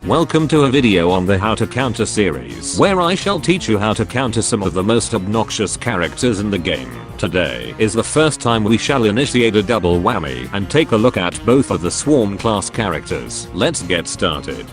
Welcome to a video on the How to Counter series, where I shall teach you how to counter some of the most obnoxious characters in the game. Today is the first time we shall initiate a double whammy and take a look at both of the Swarm class characters. Let's get started.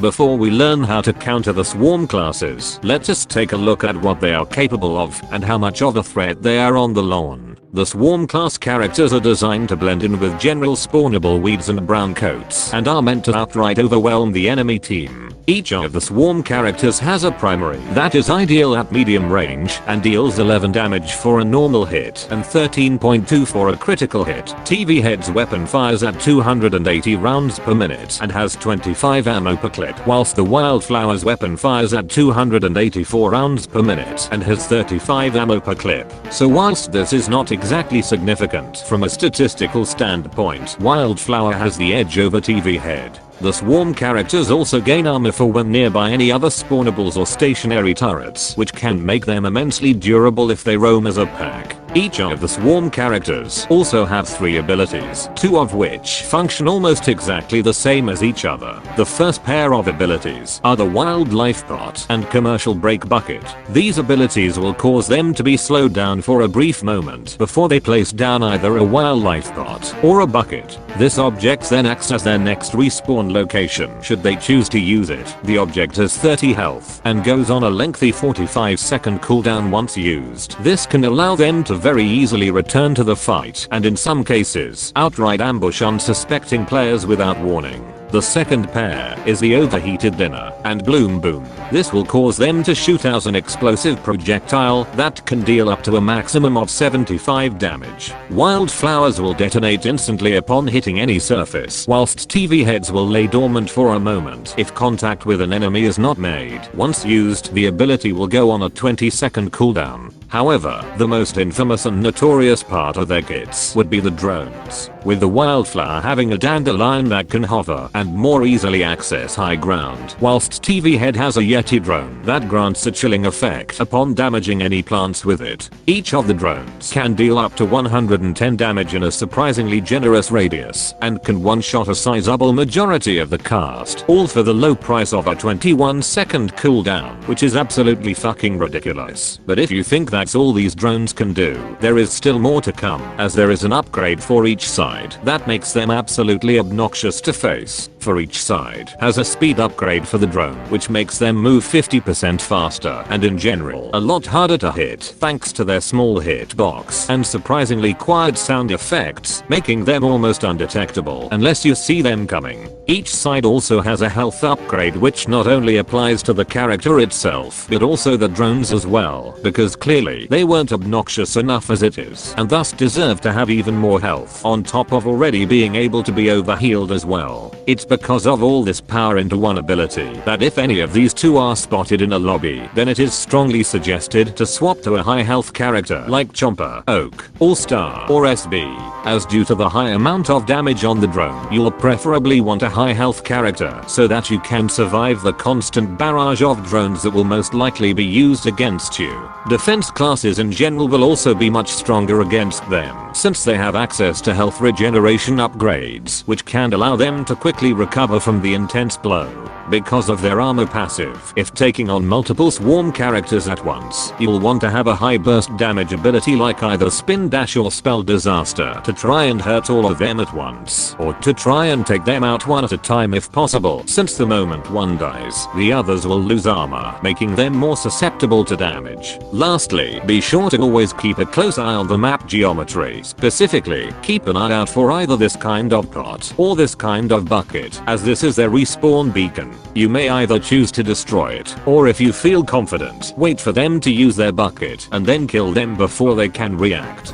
Before we learn how to counter the Swarm classes, let's just take a look at what they are capable of and how much of a threat they are on the lawn. The Swarm class characters are designed to blend in with general spawnable weeds and brown coats and are meant to outright overwhelm the enemy team. Each of the Swarm characters has a primary that is ideal at medium range and deals 11 damage for a normal hit and 13.2 for a critical hit. TV Head's weapon fires at 280 rounds per minute and has 25 ammo per clip, whilst the Wildflower's weapon fires at 284 rounds per minute and has 35 ammo per clip. So whilst this is not exactly significant from a statistical standpoint, Wildflower has the edge over TV Head. The Swarm characters also gain armor for when nearby any other spawnables or stationary turrets, which can make them immensely durable if they roam as a pack. Each of the Swarm characters also have 3 abilities, 2 of which function almost exactly the same as each other. The first pair of abilities are the Wildlife Pot and Commercial Break Bucket. These abilities will cause them to be slowed down for a brief moment before they place down either a Wildlife Pot or a bucket. This object then acts as their next respawn location should they choose to use it. The object has 30 health and goes on a lengthy 45-second cooldown once used. This can allow them to very easily return to the fight and in some cases outright ambush unsuspecting players without warning. The second pair is the Overheated Dinner and Bloom Boom. This will cause them to shoot out an explosive projectile that can deal up to a maximum of 75 damage. Wildflowers will detonate instantly upon hitting any surface, whilst TV Heads will lay dormant for a moment if contact with an enemy is not made. Once used, the ability will go on a 20-second cooldown. However, the most infamous and notorious part of their kits would be the drones, with the Wildflower having a dandelion that can hover and more easily access high ground, whilst TV Head has a Yeti drone that grants a chilling effect upon damaging any plants with it. Each of the drones can deal up to 110 damage in a surprisingly generous radius and can one-shot a sizable majority of the cast, all for the low price of a 21-second cooldown, which is absolutely fucking ridiculous. But if you think that's all these drones can do, there is still more to come, as there is an upgrade for each side that makes them absolutely obnoxious to face. For each side has a speed upgrade for the drone, which makes them move 50% faster and in general a lot harder to hit thanks to their small hitbox and surprisingly quiet sound effects, making them almost undetectable unless you see them coming. Each side also has a health upgrade which not only applies to the character itself but also the drones as well, because clearly they weren't obnoxious enough as it is and thus deserve to have even more health on top of already being able to be overhealed as well. It's because of all this power into one ability that if any of these two are spotted in a lobby, then it is strongly suggested to swap to a high health character like Chomper, Oak, All-Star or SB, as due to the high amount of damage on the drone, you'll preferably want a high health character so that you can survive the constant barrage of drones that will most likely be used against you. Defense classes in general will also be much stronger against them, since they have access to health regeneration upgrades, which can allow them to quickly recover from the intense blow. Because of their armor passive, if taking on multiple Swarm characters at once, you'll want to have a high burst damage ability like either Spin Dash or Spell Disaster to try and hurt all of them at once, or to try and take them out one at a time if possible, since the moment one dies, the others will lose armor, making them more susceptible to damage. Lastly, be sure to always keep a close eye on the map geometry. Specifically, keep an eye out for either this kind of pot or this kind of bucket, as this is their respawn beacon. You may either choose to destroy it, or if you feel confident, wait for them to use their bucket and then kill them before they can react.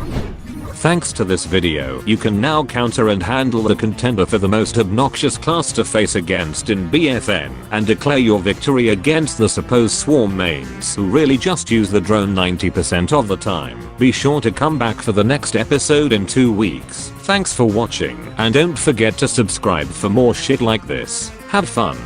Thanks to this video, you can now counter and handle the contender for the most obnoxious class to face against in BFN and declare your victory against the supposed Swarm mains who really just use the drone 90% of the time. Be sure to come back for the next episode in 2 weeks. Thanks for watching and don't forget to subscribe for more shit like this. Have fun.